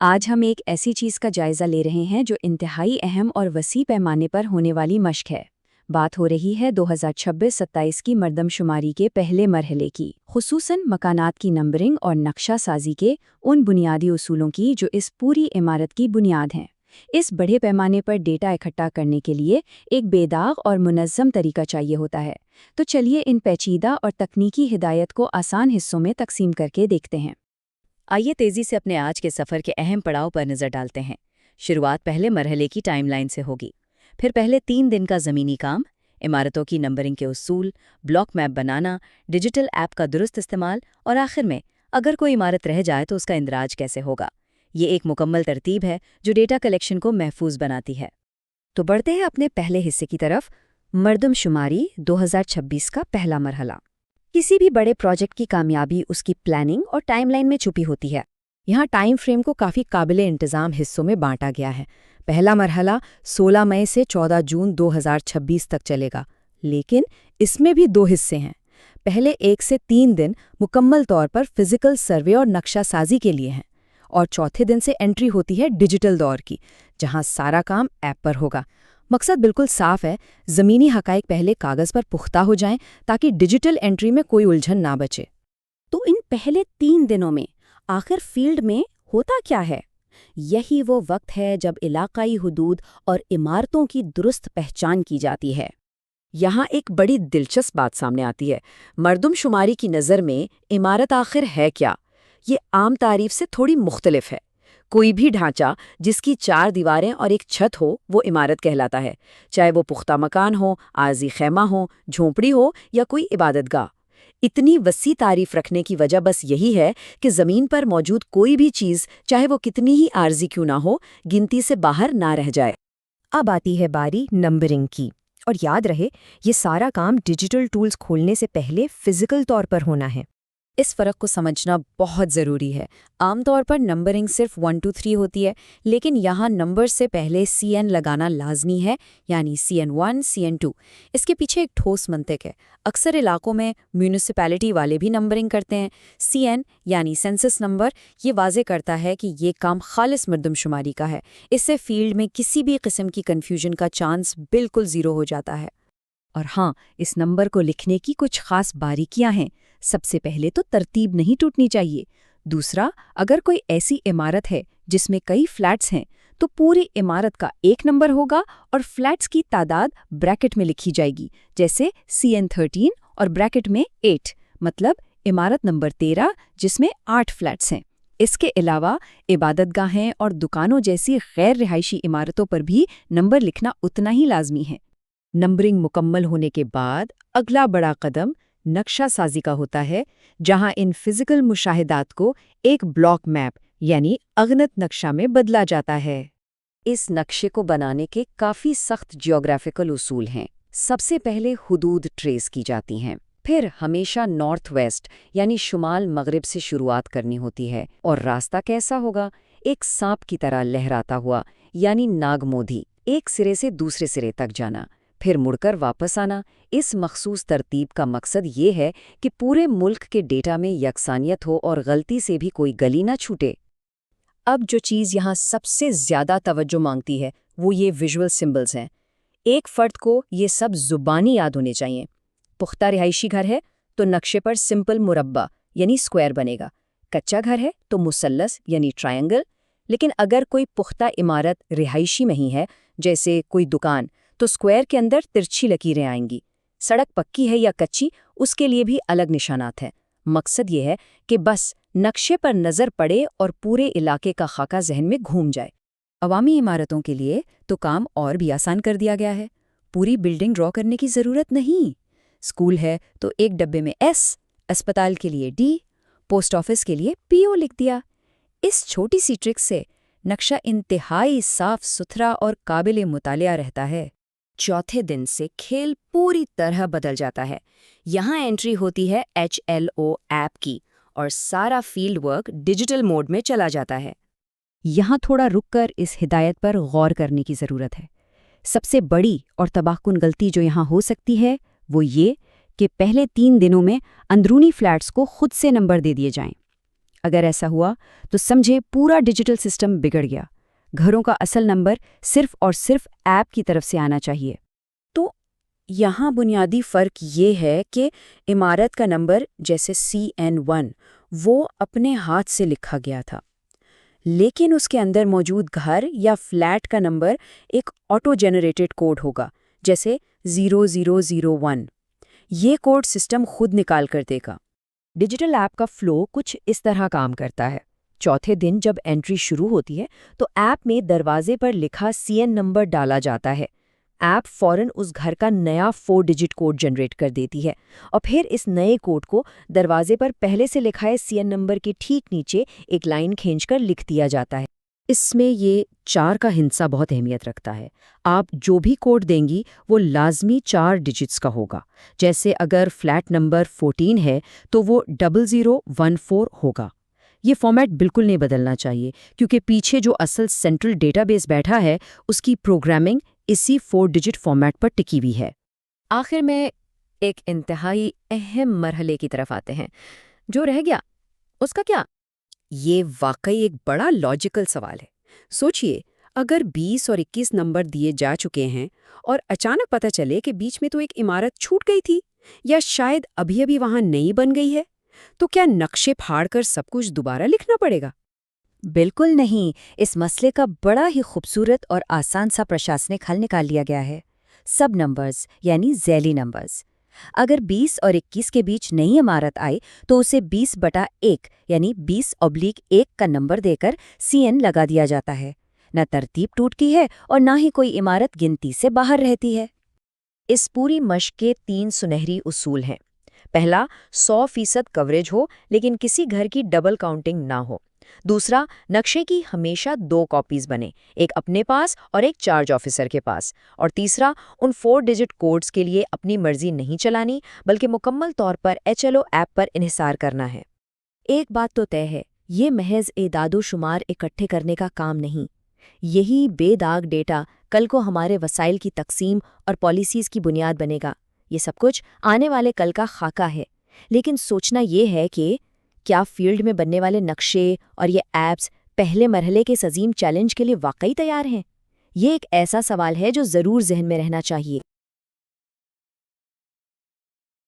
آج ہم ایک ایسی چیز کا جائزہ لے رہے ہیں جو انتہائی اہم اور وسیع پیمانے پر ہونے والی مشق ہے۔ بات ہو رہی ہے 2026-27 کی مردم شماری کے پہلے مرحلے کی، خصوصاً مکانات کی نمبرنگ اور نقشہ سازی کے ان بنیادی اصولوں کی جو اس پوری عمارت کی بنیاد ہیں۔ اس بڑے پیمانے پر ڈیٹا اکٹھا کرنے کے لیے ایک بے داغ اور منظم طریقہ چاہیے ہوتا ہے۔ تو چلیے ان پیچیدہ اور تکنیکی ہدایت کو آسان حصوں میں تقسیم کر کے دیکھتے ہیں۔ آئیے تیزی سے اپنے آج کے سفر کے اہم پڑاؤ پر نظر ڈالتے ہیں۔ شروعات پہلے مرحلے کی ٹائم لائن سے ہوگی، پھر پہلے 3 دن کا زمینی کام، عمارتوں کی نمبرنگ کے اصول، بلاک میپ بنانا، ڈیجیٹل ایپ کا درست استعمال، اور آخر میں اگر کوئی عمارت رہ جائے تو اس کا اندراج کیسے ہوگا۔ یہ ایک مکمل ترتیب ہے جو ڈیٹا کلیکشن کو محفوظ بناتی ہے۔ تو بڑھتے ہیں اپنے پہلے حصے کی طرف، مردم شماری 2026 کا پہلا مرحلہ۔ کسی بھی بڑے پروجیکٹ کی کامیابی اس کی پلاننگ اور ٹائم لائن میں چھپی ہوتی ہے۔ یہاں ٹائم فریم کو کافی قابل انتظام حصوں میں بانٹا گیا ہے۔ پہلا مرحلہ 16 مئی سے 14 جون 2026 تک چلے گا، لیکن اس میں بھی 2 حصے ہیں۔ پہلے 1 سے 3 دن مکمل طور پر فزیکل سروے اور نقشہ سازی کے لیے ہیں، اور چوتھے دن سے انٹری ہوتی ہے ڈیجیٹل دور کی، جہاں سارا کام ایپ پر ہوگا۔ مقصد بالکل صاف ہے، زمینی حقائق پہلے کاغذ پر پختہ ہو جائیں تاکہ ڈیجیٹل انٹری میں کوئی الجھن نہ بچے۔ تو ان پہلے 3 دنوں میں آخر فیلڈ میں ہوتا کیا ہے؟ یہی وہ وقت ہے جب علاقائی حدود اور عمارتوں کی درست پہچان کی جاتی ہے۔ یہاں ایک بڑی دلچسپ بات سامنے آتی ہے۔ مردم شماری کی نظر میں عمارت آخر ہے کیا؟ یہ عام تعریف سے تھوڑی مختلف ہے۔ کوئی بھی ڈھانچہ جس کی 4 دیواریں اور ایک چھت ہو وہ عمارت کہلاتا ہے، چاہے وہ پختہ مکان ہو، عارضی خیمہ ہو، جھونپڑی ہو یا کوئی عبادت گاہ۔ اتنی وسیع تعریف رکھنے کی وجہ بس یہی ہے کہ زمین پر موجود کوئی بھی چیز، چاہے وہ کتنی ہی عارضی کیوں نہ ہو، گنتی سے باہر نہ رہ جائے۔ اب آتی ہے باری نمبرنگ کی، اور یاد رہے یہ سارا کام ڈیجیٹل ٹولز کھولنے سے پہلے فزیکل طور پر ہونا ہے۔ اس فرق کو سمجھنا بہت ضروری ہے۔ عام طور پر نمبرنگ صرف 1 2 3 ہوتی ہے، لیکن یہاں نمبر سے پہلے CN لگانا لازمی ہے، یعنی CN1 CN2۔ اس کے پیچھے ایک ٹھوس منطق ہے۔ اکثر علاقوں میں میونسپیلٹی والے بھی نمبرنگ کرتے ہیں۔ CN یعنی سینسس نمبر یہ واضح کرتا ہے کہ یہ کام خالص مردم شماری کا ہے۔ اس سے فیلڈ میں کسی بھی قسم کی کنفیوژن کا چانس بالکل 0 ہو جاتا ہے۔ اور ہاں، اس نمبر کو لکھنے کی کچھ خاص باریکیاں ہیں۔ سب سے پہلے تو ترتیب نہیں ٹوٹنی چاہیے۔ دوسرا، اگر کوئی ایسی عمارت ہے جس میں کئی فلیٹس ہیں تو پوری عمارت کا ایک نمبر ہوگا اور فلیٹس کی تعداد بریکٹ میں لکھی جائے گی، جیسے CN13 اور بریکٹ میں 8، مطلب عمارت نمبر 13 جس میں 8 فلیٹس ہیں۔ اس کے علاوہ عبادت گاہیں اور دکانوں جیسی غیر رہائشی عمارتوں پر بھی نمبر لکھنا اتنا ہی لازمی ہے۔ نمبرنگ مکمل ہونے کے بعد اگلا بڑا قدم نقشہ سازی کا ہوتا ہے، جہاں ان فزیکل مشاہدات کو ایک بلاک میپ یعنی اغنت نقشہ میں بدلا جاتا ہے۔ اس نقشے کو بنانے کے کافی سخت جیوگرافیکل اصول ہیں۔ سب سے پہلے حدود ٹریس کی جاتی ہیں، پھر ہمیشہ نارتھ ویسٹ یعنی شمال مغرب سے شروعات کرنی ہوتی ہے، اور راستہ کیسا ہوگا؟ ایک سانپ کی طرح لہراتا ہوا، یعنی ناگ مودھی، ایک سرے سے دوسرے سرے تک جانا، پھر مڑ کر واپس آنا۔ اس مخصوص ترتیب کا مقصد یہ ہے کہ پورے ملک کے ڈیٹا میں یکسانیت ہو اور غلطی سے بھی کوئی گلی نہ چھوٹے۔ اب جو چیز یہاں سب سے زیادہ توجہ مانگتی ہے وہ یہ ویژول سمبلز ہیں۔ ایک فرد کو یہ سب زبانی یاد ہونے چاہیے۔ پختہ رہائشی گھر ہے تو نقشے پر سمپل مربع یعنی اسکوائر بنے گا، کچا گھر ہے تو مثلث یعنی ٹرائنگل۔ لیکن اگر کوئی پختہ عمارت رہائشی نہیں ہے، جیسے کوئی دکان، تو اسکوائر کے اندر ترچھی لکیریں آئیں گی۔ سڑک پکی ہے یا کچی، اس کے لیے بھی الگ نشانات ہیں۔ مقصد یہ ہے کہ بس نقشے پر نظر پڑے اور پورے علاقے کا خاکہ ذہن میں گھوم جائے۔ عوامی عمارتوں کے لیے تو کام اور بھی آسان کر دیا گیا ہے۔ پوری بلڈنگ ڈرا کرنے کی ضرورت نہیں۔ اسکول ہے تو ایک ڈبے میں S، اسپتال کے لیے D، پوسٹ آفس کے لیے PO لکھ دیا۔ اس چھوٹی سی ٹرک سے نقشہ انتہائی صاف ستھرا اور قابل مطالعہ رہتا ہے۔ چوتھے دن سے کھیل پوری طرح بدل جاتا ہے۔ یہاں انٹری ہوتی ہے HLO ایپ کی، اور سارا فیلڈ ورک ڈیجیٹل موڈ میں چلا جاتا ہے۔ یہاں تھوڑا رک کر اس ہدایت پر غور کرنے کی ضرورت ہے۔ سب سے بڑی اور تباہ کن غلطی جو یہاں ہو سکتی ہے وہ یہ کہ پہلے 3 دنوں میں اندرونی فلیٹس کو خود سے نمبر دے دیے جائیں۔ اگر ایسا ہوا تو سمجھے پورا ڈیجیٹل سسٹم بگڑ گیا۔ گھروں کا اصل نمبر صرف اور صرف ایپ کی طرف سے آنا چاہیے۔ تو یہاں بنیادی فرق یہ ہے کہ عمارت کا نمبر جیسے CN1 وہ اپنے ہاتھ سے لکھا گیا تھا، لیکن اس کے اندر موجود گھر یا فلیٹ کا نمبر ایک آٹو جنریٹڈ کوڈ ہوگا، جیسے 0001۔ یہ کوڈ سسٹم خود نکال کر دے گا۔ ڈیجیٹل ایپ کا فلو کچھ اس طرح کام کرتا ہے۔ چوتھے دن جب انٹری شروع ہوتی ہے تو ایپ میں دروازے پر لکھا CN نمبر ڈالا جاتا ہے۔ ایپ فوراً اس گھر کا نیا 4 ڈیجٹ کوڈ جنریٹ کر دیتی ہے اور پھر اس نئے کوڈ کو دروازے پر پہلے سے لکھائے CN نمبر کے ٹھیک نیچے ایک لائن کھینچ کر لکھ دیا جاتا ہے۔ اس میں یہ 4 کا ہندسہ بہت اہمیت رکھتا ہے۔ آپ جو بھی کوڈ دیں گی وہ لازمی 4 ڈیجٹس کا ہوگا۔ جیسے اگر فلیٹ نمبر 14 ہے تو وہ 0014 ہوگا۔ یہ فارمیٹ بالکل نہیں بدلنا چاہیے کیونکہ پیچھے جو اصل سینٹرل ڈیٹا بیس بیٹھا ہے اس کی پروگرامنگ اسی 4 ڈیجٹ فارمیٹ پر ٹکی ہوئی ہے۔ آخر میں ایک انتہائی اہم مرحلے کی طرف آتے ہیں، جو رہ گیا اس کا کیا؟ یہ واقعی ایک بڑا لاجیکل سوال ہے۔ سوچئے، اگر 20 اور 21 نمبر دیے جا چکے ہیں اور اچانک پتہ چلے کہ بیچ میں تو ایک عمارت چھوٹ گئی تھی یا شاید ابھی وہاں نئی بن گئی ہے، تو کیا نقشے پھاڑ کر سب کچھ دوبارہ لکھنا پڑے گا؟ بالکل نہیں۔ اس مسئلے کا بڑا ہی خوبصورت اور آسان سا پرشاسنک حل نکال لیا گیا ہے۔ سب نمبرز یعنی ذیلی نمبرز۔ اگر 20 اور 21 کے بیچ نئی عمارت آئی تو اسے 20/1 یعنی 20/1 کا نمبر دے کر CN لگا دیا جاتا ہے۔ نہ ترتیب ٹوٹتی ہے اور نہ ہی کوئی عمارت گنتی سے باہر رہتی ہے۔ اس پوری مشق کے 3 سنہری اصول ہیں۔ پہلا، 100% کوریج ہو لیکن کسی گھر کی ڈبل کاؤنٹنگ نہ ہو۔ دوسرا، نقشے کی ہمیشہ 2 کاپیز بنے، ایک اپنے پاس اور ایک چارج آفیسر کے پاس۔ اور تیسرا، ان 4 ڈیجٹ کوڈز کے لیے اپنی مرضی نہیں چلانی بلکہ مکمل طور پر HLO ایپ پر انحصار کرنا ہے۔ ایک بات تو طے ہے، یہ محض اعداد و شمار اکٹھے کرنے کا کام نہیں۔ یہی بے داغ ڈیٹا کل کو ہمارے وسائل کی تقسیم اور پالیسیز کی بنیاد بنے گا۔ یہ سب کچھ آنے والے کل کا خاکہ ہے، لیکن سوچنا یہ ہے کہ کیا فیلڈ میں بننے والے نقشے اور یہ ایپس پہلے مرحلے کے اس عظیم چیلنج کے لیے واقعی تیار ہیں؟ یہ ایک ایسا سوال ہے جو ضرور ذہن میں رہنا چاہیے۔